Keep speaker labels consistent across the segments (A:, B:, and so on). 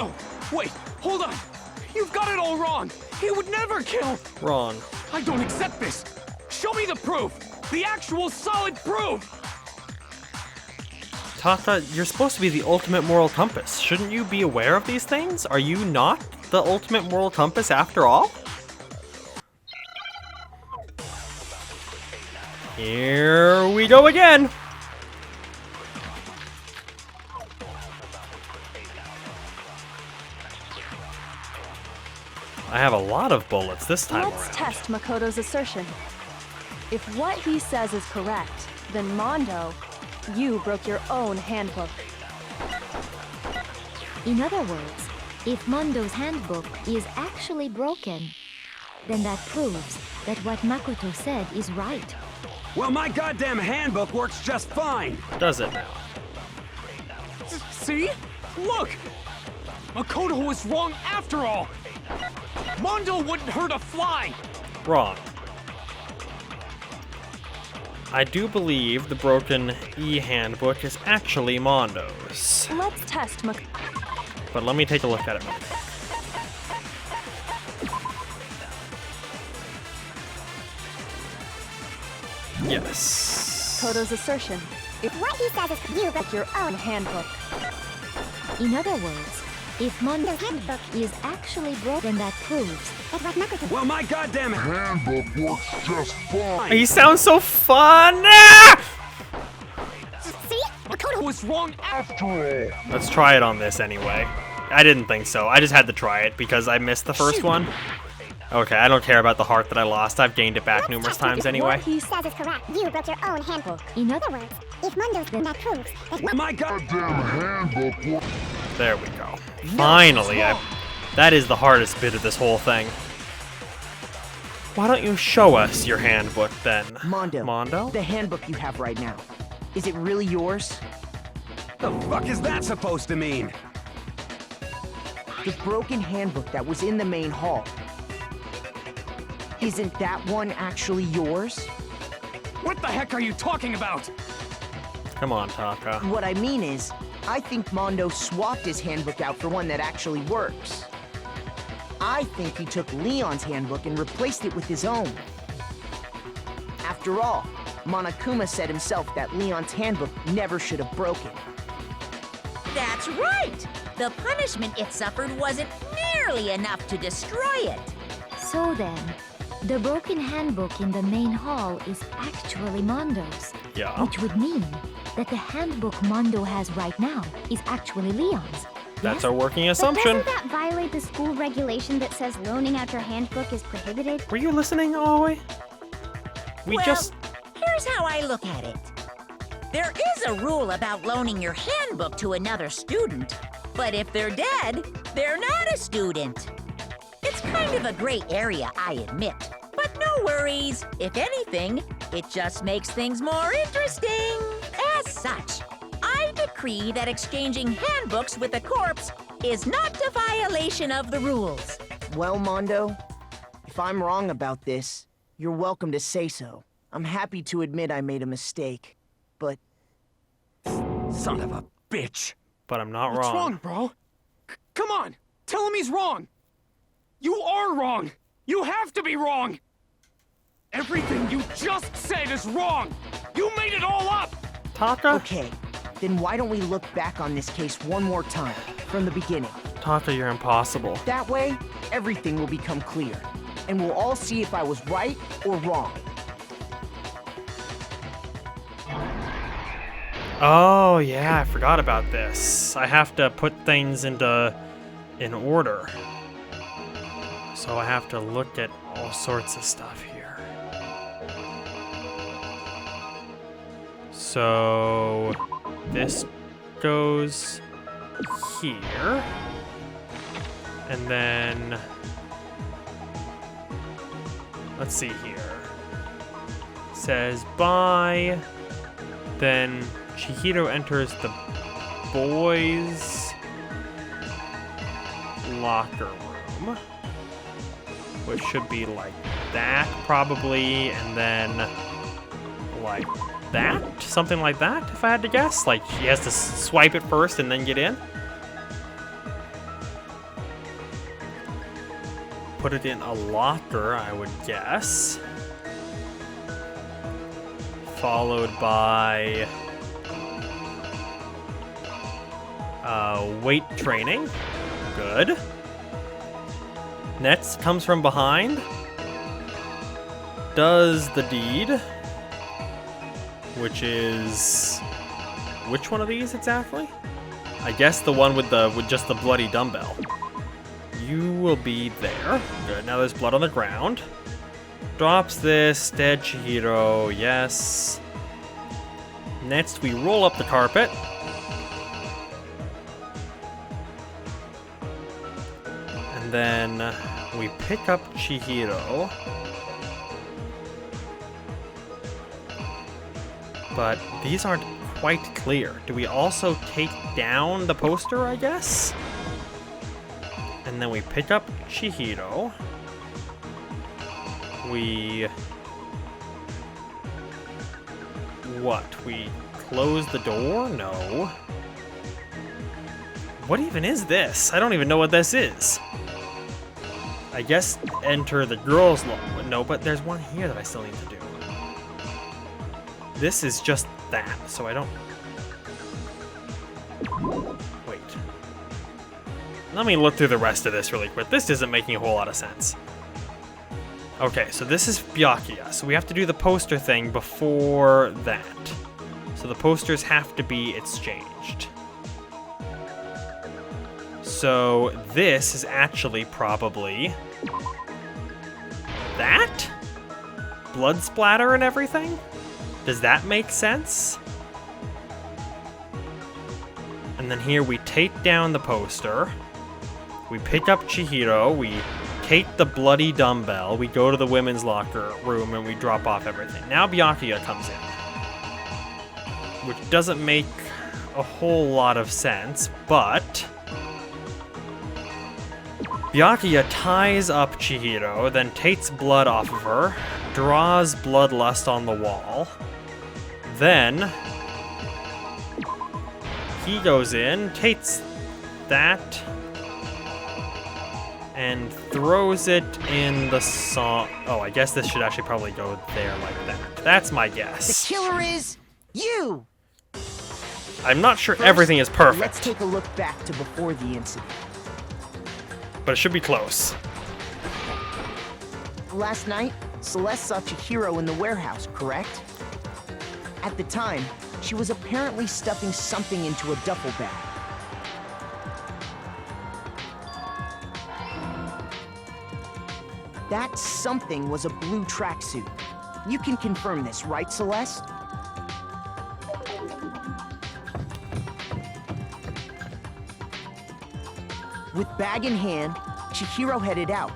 A: Oh, wait, hold on. You've got it all wrong. He would never kill.
B: Wrong.
A: I don't accept this. Show me the proof. The actual solid proof.
B: Tata, you're supposed to be the ultimate moral compass. Shouldn't you be aware of these things? Are you not the ultimate moral compass after all? Here we go again. I have a lot of bullets this time around.
C: Let's test Makoto's assertion. If what he says is correct, then Mondo, you broke your own handbook.
D: In other words, if Mondo's handbook is actually broken, then that proves that what Makoto said is right.
A: Well, my goddamn handbook works just fine.
B: Does it now?
A: See? Look! Makoto was wrong after all. Mondo wouldn't hurt a fly.
B: Wrong. I do believe the broken E-handbook is actually Mondo's.
C: Let's test
B: But let me take a look at it real quick. Yes.
C: Makoto's assertion. If what he says is you broke your own handbook.
D: In other words, if Mondo's handbook is actually broken, that proves that what Makoto...
A: Well, my goddamn
E: handbook works just fine.
B: He sounds so fun! Ah!
D: See?
A: Makoto was wrong
E: After all,
B: Let's try it on this anyway. I didn't think so. I just had to try it because I missed the first one. Okay, I don't care about the heart that I lost. I've gained it back numerous times anyway.
D: What he says is correct. You broke your own handbook. In other words, if Mondo's that proves that...
A: Well, my god.
E: goddamn handbook works.
B: There we go. Finally, that is the hardest bit of this whole thing. Why don't you show us your handbook then?
F: Mondo. The handbook you have right now. Is it really yours?
A: The fuck is that supposed to mean?
F: The broken handbook that was in the main hall. Isn't that one actually yours?
A: What the heck are you talking about?
B: Come on, Taka.
F: What I mean is, I think Mondo swapped his handbook out for one that actually works. I think he took Leon's handbook and replaced it with his own. After all, Monokuma said himself that Leon's handbook never should have broken.
G: That's right! The punishment it suffered wasn't nearly enough to destroy it.
D: So then, the broken handbook in the main hall is actually Mondo's.
B: Yeah.
D: Which would mean that the handbook Mondo has right now is actually Leon's.
B: That's
D: Yes?
B: our working
H: But
B: assumption.
H: doesn't that violate the school regulation that says loaning out your handbook is prohibited?
B: Were you listening, Aoi?
G: Here's how I look at it. There is a rule about loaning your handbook to another student, but if they're dead, they're not a student. It's kind of a gray area, I admit. But no worries. If anything, it just makes things more interesting. As such, I decree that exchanging handbooks with a corpse is not a violation of the rules.
F: Well, Mondo, if I'm wrong about this, you're welcome to say so. I'm happy to admit I made a mistake, but...
A: Son of a bitch.
B: But I'm not
A: What's wrong, bro? Come on, tell him he's wrong. You are wrong. You have to be wrong. Everything you just said is wrong. You made it all up.
B: Taka?
F: Okay, then why don't we look back on this case one more time, from the beginning?
B: Taka, you're impossible.
F: That way, everything will become clear, and we'll all see if I was right or wrong.
B: Oh, yeah, I forgot about this. I have to put things in order. So I have to look at all sorts of stuff here. So this goes here. And then let's see here. It says bye. Then Chihiro enters the boys' locker room, which should be like that, probably, and then like that? Something like that, if I had to guess? Like, she has to swipe it first and then get in? put it in a locker, I would guess. Followed by weight training. Good. Next comes from behind. Does the deed. Which is... which one of these exactly? I guess the one with just the bloody dumbbell. You will be there. Good. Now there's blood on the ground. Drops this. Dead Chihiro. Yes. Next, we roll up the carpet. And then we pick up Chihiro. But these aren't quite clear. Do we also take down the poster, I guess? And then we pick up Chihiro. We... what? We close the door? No. What even is this? I don't even know what this is. I guess enter the girls' locker. No, but there's one here that I still need to do. This is just that, so I don't... wait. Let me look through the rest of this really quick. This isn't making a whole lot of sense. Okay, so this is Byakuya, so we have to do the poster thing before that. So the posters have to be exchanged. So this is actually probably... that? Blood splatter and everything? Does that make sense? And then here we take down the poster. We pick up Chihiro. We take the bloody dumbbell. We go to the women's locker room and we drop off everything. Now Byakuya comes in. Which doesn't make a whole lot of sense, but... Byakuya ties up Chihiro, then takes blood off of her, draws bloodlust on the wall. Then he goes in, takes that, and throws it in the song. Oh, I guess this should actually probably go there like that. That's my guess.
F: The killer is you!
B: I'm not sure
F: First,
B: everything is perfect,
F: Let's take a look back to before the incident.
B: but it should be close.
F: Last night, Celeste saw Chihiro in the warehouse, correct? At the time, she was apparently stuffing something into a duffel bag. That something was a blue tracksuit. You can confirm this, right, Celeste? With bag in hand, Chihiro headed out,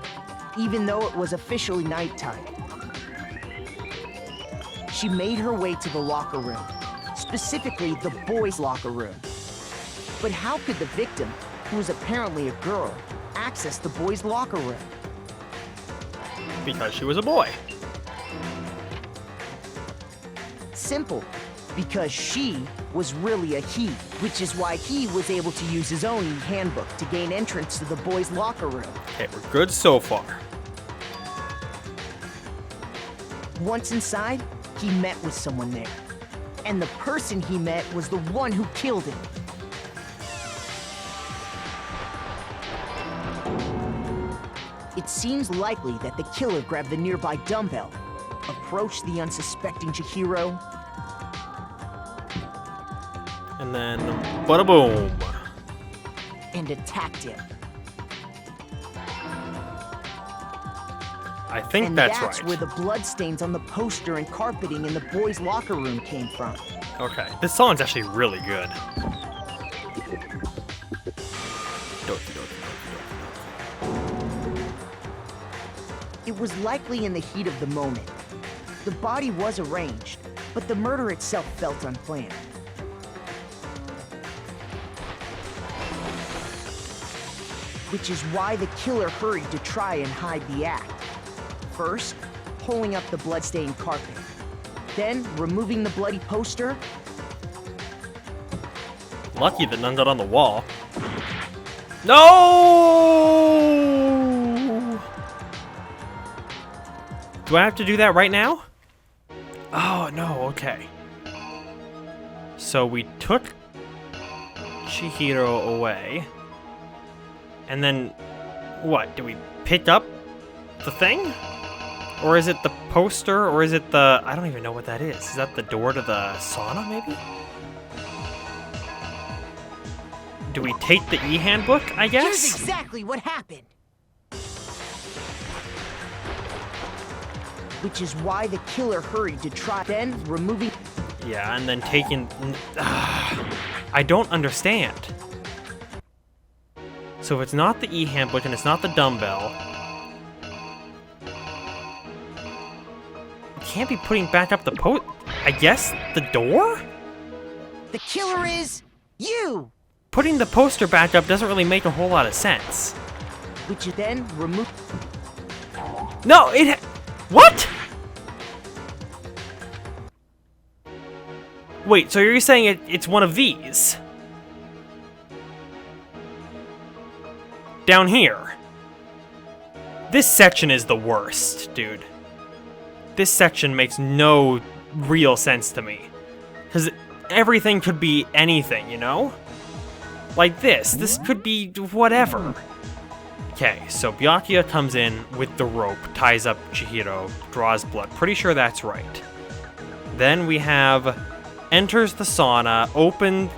F: even though it was officially nighttime. She made her way to the locker room, specifically the boys' locker room. But how could the victim, who was apparently a girl, access the boys' locker room?
B: Because she was a boy.
F: Simple. Because she was really a he, which is why he was able to use his own handbook to gain entrance to the boys' locker room.
B: Okay, we're good so far.
F: Once inside, he met with someone there. And the person he met was the one who killed him. It seems likely that the killer grabbed the nearby dumbbell, approached the unsuspecting Chihiro,
B: And then, bada boom.
F: and attacked him.
B: I think
F: And
B: that's
F: that's
B: right.
F: where the bloodstains on the poster and carpeting in the boys' locker room came from.
B: Okay, this song's actually really good.
F: It was likely in the heat of the moment. The body was arranged, but the murder itself felt unplanned. Which is why the killer hurried to try and hide the act. First, pulling up the bloodstained carpet. Then, removing the bloody poster.
B: Lucky that none got on the wall. No! Do I have to do that right now? Oh, no, okay. So we took Chihiro away. And then, what? Do we pick up the thing? Or is it the poster? Or is it the... I don't even know what that is. Is that the door to the sauna, maybe? Do we take the e-handbook, I guess?
F: Here's exactly what happened. Which is why the killer hurried to try, then removing...
B: Yeah, and then taking... I don't understand. So if it's not the e-handbook and it's not the dumbbell... You can't be putting back up the I guess the door?
F: The killer is... you!
B: Putting the poster back up doesn't really make a whole lot of sense.
F: Which is then remove...
B: No, it... What? Wait, so you're saying it's one of these? Down here. This section is the worst, dude. This section makes no real sense to me. Because everything could be anything, you know? Like this. This could be whatever. Okay, so Byakuya comes in with the rope, ties up Chihiro, draws blood. Pretty sure that's right. Then we have... enters the sauna, open...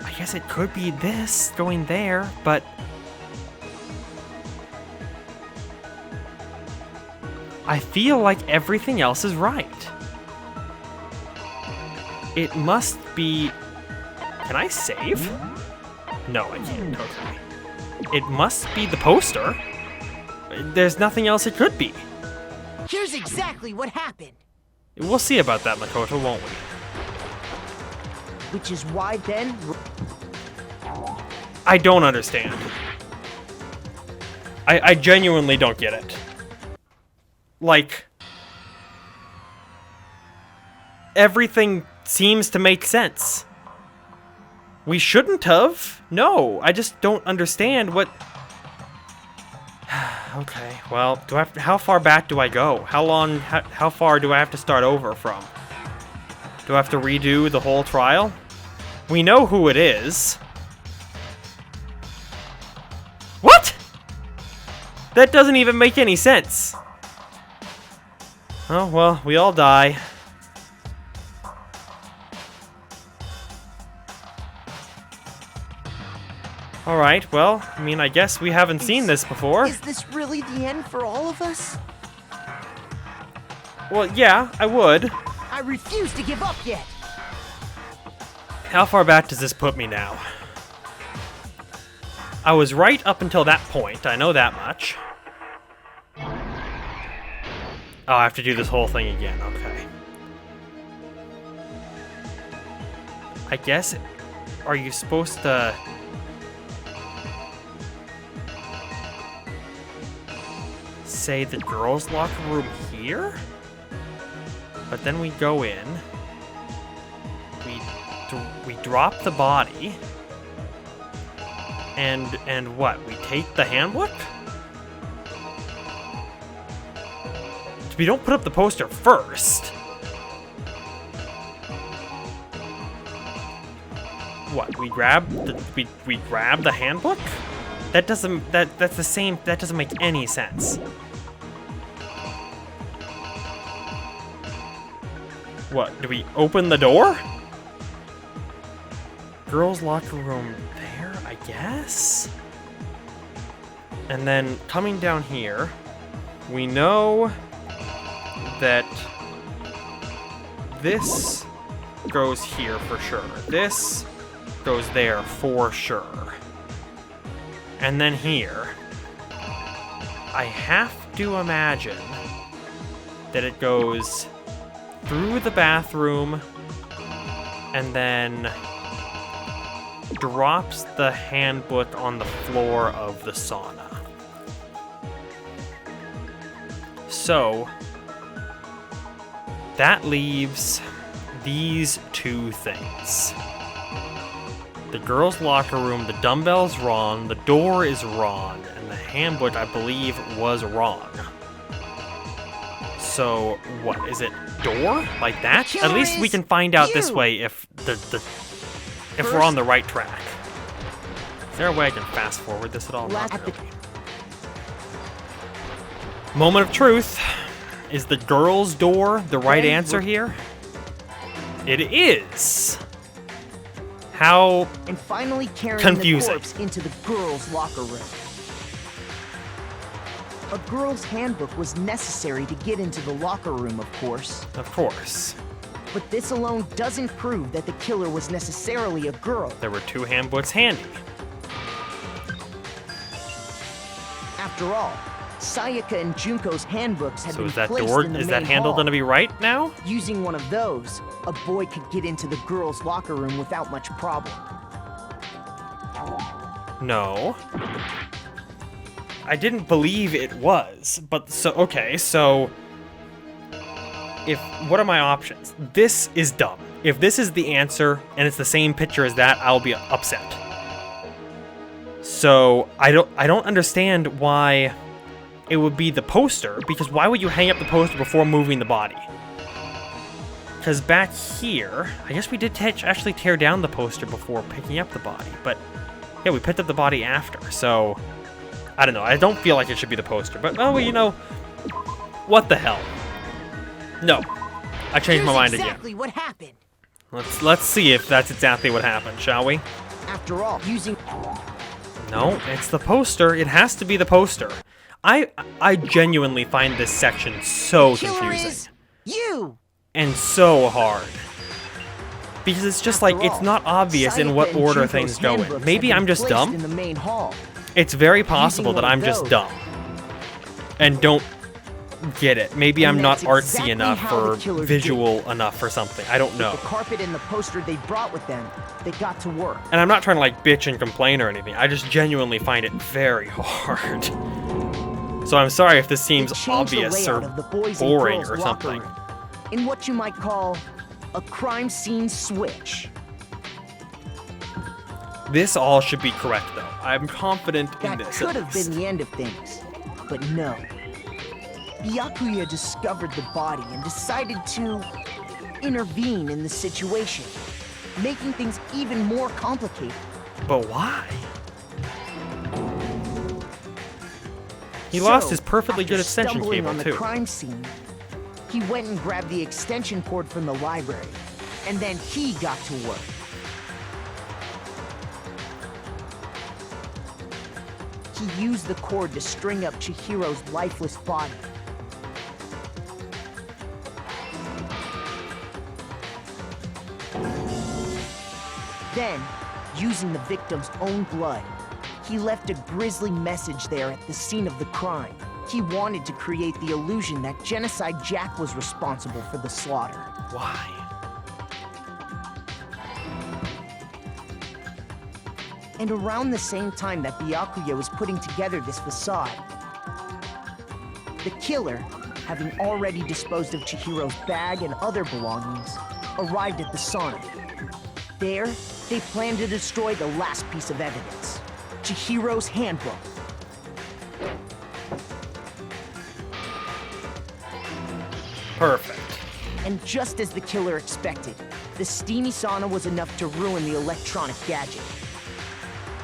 B: I guess it could be this, going there, but... I feel like everything else is right. It must be... Can I save? No, I can't. Okay. It must be the poster. There's nothing else it could be.
F: Here's exactly what happened.
B: We'll see about that, Makoto, won't we?
F: Which is why then...
B: I don't understand. I genuinely don't get it. Like... everything seems to make sense. We shouldn't have. No, I just don't understand what... Okay, well, do I have to, how far back do I go? How far do I have to start over from? Do I have to redo the whole trial? We know who it is. What? That doesn't even make any sense. Oh, well, we all die. Alright, well, I mean, I guess we haven't seen this before.
F: Is this really the end for all of us?
B: Well, yeah, I would.
F: I refuse to give up yet.
B: How far back does this put me now? I was right up until that point, I know that much. Oh, I have to do this whole thing again, okay. I guess, are you supposed to... say the girls' locker room here? But then we go in. We drop the body. And what? We take the handbook? We don't put up the poster first. What? We grab the handbook? That doesn't that's the same. That doesn't make any sense. What? Do we open the door? Girls' locker room there, I guess? And then coming down here, we know that this goes here for sure. This goes there for sure. And then here, I have to imagine that it goes through the bathroom and then drops the handbook on the floor of the sauna. So, that leaves these two things. The girls' locker room, the dumbbell's wrong, the door is wrong, and the handbook, I believe, was wrong. So, what? Is it door? Like that?
F: Killer
B: At least we
F: is
B: can find out this
F: you!
B: way if if we're on the right track. Is there a way I can fast forward this at all? Not
F: At the-
B: really. Moment of truth. Is the girl's door the right
F: Okay,
B: answer
F: we're-
B: here? It is. How
F: And finally carrying
B: Confusing.
F: the corpse into the girls' locker room. A girl's handbook was necessary to get into the locker room, of course.
B: Of course.
F: But this alone doesn't prove that the killer was necessarily a girl.
B: There were 2 handbooks handy.
F: After all, Sayaka and Junko's handbooks had
B: So
F: been
B: is that
F: placed
B: door,
F: in the
B: is
F: main
B: that handle
F: hall.
B: gonna be right now?
F: Using one of those, a boy could get into the girls' locker room without much problem.
B: No. I didn't believe it was, but so, okay, so... what are my options? This is dumb. If this is the answer, and it's the same picture as that, I'll be upset. So, I don't understand why it would be the poster, because why would you hang up the poster before moving the body? Because back here, I guess we did actually tear down the poster before picking up the body, but yeah, we picked up the body after, so I don't know. I don't feel like it should be the poster, but oh, well, you know, what the hell? No, I changed my mind
F: exactly
B: again.
F: what happened.
B: Let's see if that's exactly what happened, shall we?
F: After all, using
B: No, it's the poster. It has to be the poster. I genuinely find this section so
F: killer
B: confusing
F: is you.
B: and so hard. Because it's just like,
F: After
B: it's
F: all,
B: not obvious in what
F: Sayaka and
B: order
F: Junko's
B: things go in.
F: handbooks
B: Maybe
F: had
B: I'm
F: been
B: just
F: placed
B: dumb.
F: in the main hall.
B: It's very possible that
F: one of
B: I'm just
F: those.
B: dumb. And don't get it. Maybe
F: And
B: I'm not
F: that's
B: artsy
F: exactly
B: enough
F: how
B: or
F: the killers
B: visual enough or something. I don't know.
F: The carpet and the poster they brought with them, they got to work.
B: And I'm not trying to like bitch and complain or anything. I just genuinely find it very hard. So I'm sorry if this
F: They
B: seems
F: changed the
B: obvious or
F: layout of the boys and
B: boring
F: girls
B: or
F: locker
B: something.
F: room in what you might call a crime scene switch.
B: This all should be correct though. I'm confident in
F: That
B: this.
F: could
B: at
F: have
B: least.
F: been the end of things, but no. Byakuya discovered the body and decided to intervene in the situation, making things even more complicated.
B: But why? He lost his perfectly
F: after
B: good extension
F: stumbling
B: cable
F: on the
B: too.
F: crime scene, he went and grabbed the extension cord from the library, and then he got to work. He used the cord to string up Chihiro's lifeless body. Then, using the victim's own blood, he left a grisly message there at the scene of the crime. He wanted to create the illusion that Genocide Jack was responsible for the slaughter.
B: Why?
F: And around the same time that Byakuya was putting together this facade, the killer, having already disposed of Chihiro's bag and other belongings, arrived at the sauna. There, they planned to destroy the last piece of evidence, Chihiro's handbook.
B: Perfect.
F: And just as the killer expected, the steamy sauna was enough to ruin the electronic gadget.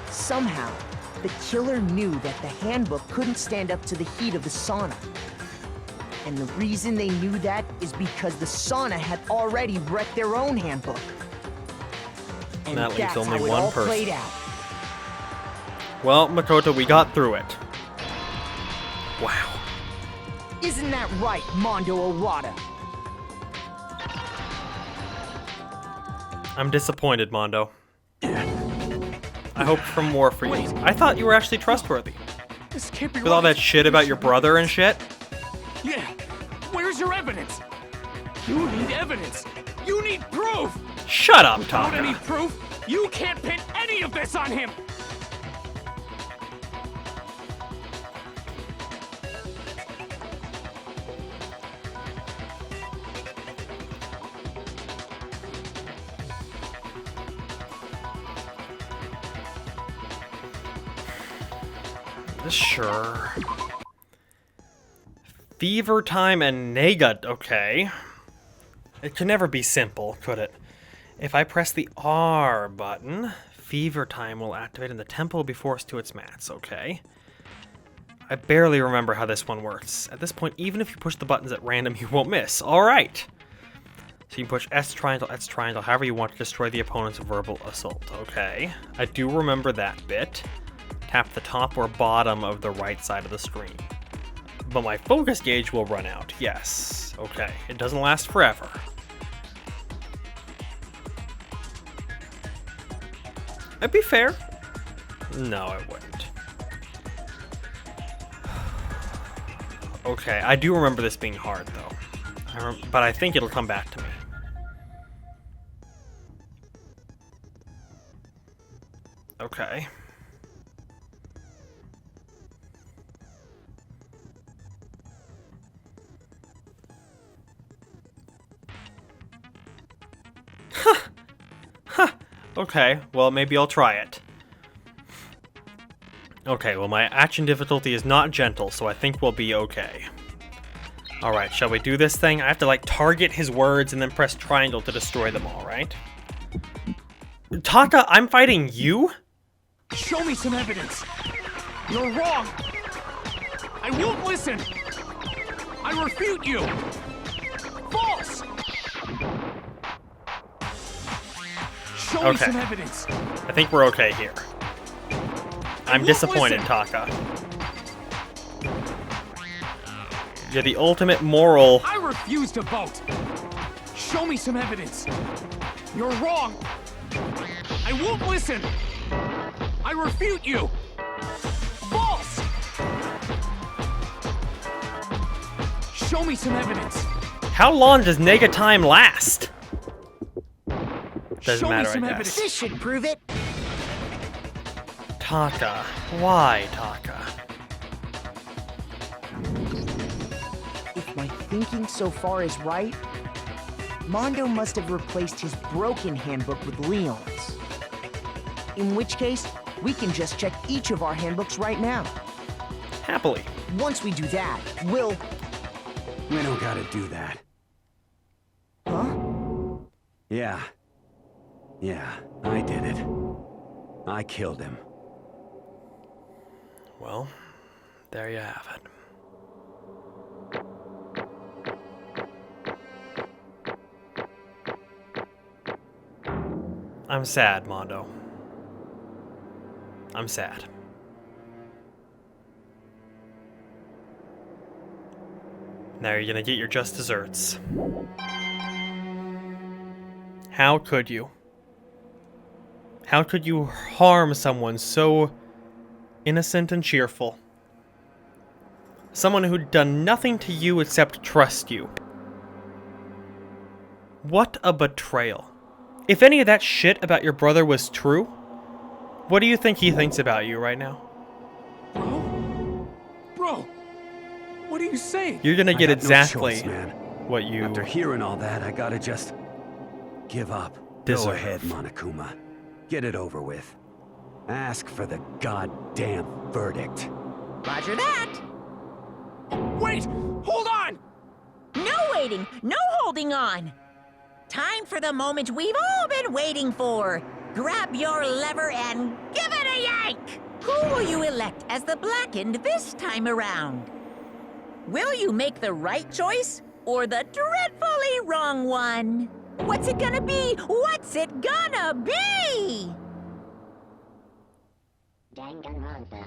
F: Somehow, the killer knew that the handbook couldn't stand up to the heat of the sauna. And the reason they knew that is because the sauna had already wrecked their own handbook. And
B: That leaves
F: that's
B: only
F: how it
B: one
F: all
B: person.
F: played out.
B: Well, Makoto, we got through it. Wow.
F: Isn't that right, Mondo Owada?
B: I'm disappointed, Mondo. I hope for more for you. I thought you were actually trustworthy.
A: This can't be
B: With all
A: right.
B: that shit about your brother and shit.
A: Yeah. Where's your evidence? You need evidence. You need proof.
B: Shut up,
A: Without any
B: Taka.
A: proof, you can't pin any of this on him.
B: Sure. Fever time and Nega. Okay. It could never be simple, could it? If I press the R button, fever time will activate and the temple will be forced to its mats. Okay. I barely remember how this one works. At this point, even if you push the buttons at random, you won't miss. Alright! So you can push S triangle, however you want to destroy the opponent's verbal assault. Okay. I do remember that bit. Tap the top or bottom of the right side of the screen. But my focus gauge will run out. Yes. Okay. It doesn't last forever. That'd be fair. No, it wouldn't. Okay, I do remember this being hard, though. But I think it'll come back to me. Okay. Okay, well, maybe I'll try it. Okay, well, my action difficulty is not gentle, so I think we'll be okay. Alright, shall we do this thing? I have to, like, target his words and then press triangle to destroy them all, right? Taka, I'm fighting you?
A: Show me some evidence. You're wrong. I won't listen. I refute you. False. Show me some evidence.
B: I think we're okay here. I'm disappointed, Taka. You're the ultimate moral.
A: I refuse to vote. Show me some evidence. You're wrong. I won't listen. I refute you. False. Show me some evidence.
B: How long does Nega time last? Doesn't
A: Show
B: matter,
A: me some
B: I guess.
A: evidence.
F: This should prove it.
B: Taka. Why, Taka?
F: If my thinking so far is right, Mondo must have replaced his broken handbook with Leon's. In which case, we can just check each of our handbooks right now.
B: Happily.
F: Once we do that, we'll...
I: We don't gotta do that.
F: Huh?
I: Yeah. Yeah, I did it. I killed him.
B: Well, there you have it. I'm sad, Mondo. I'm sad. Now you're gonna get your just desserts. How could you? How could you harm someone so innocent and cheerful? Someone who'd done nothing to you except trust you. What a betrayal. If any of that shit about your brother was true, what do you think he thinks about you right now?
A: Bro, what are you saying?
B: You're gonna get
I: I got
B: exactly
I: no choice, man.
B: what you
I: After hearing all that, I gotta just give up.
B: deserve.
I: Go ahead, Monokuma. Get it over with. Ask for the goddamn verdict.
G: Roger that.
A: Wait! Hold on!
G: No waiting, no holding on. Time for the moment we've all been waiting for. Grab your lever and give it a yank! Who will you elect as the Blackened this time around? Will you make the right choice or the dreadfully wrong one? What's it gonna be? What's it gonna be?
H: Danganronpa.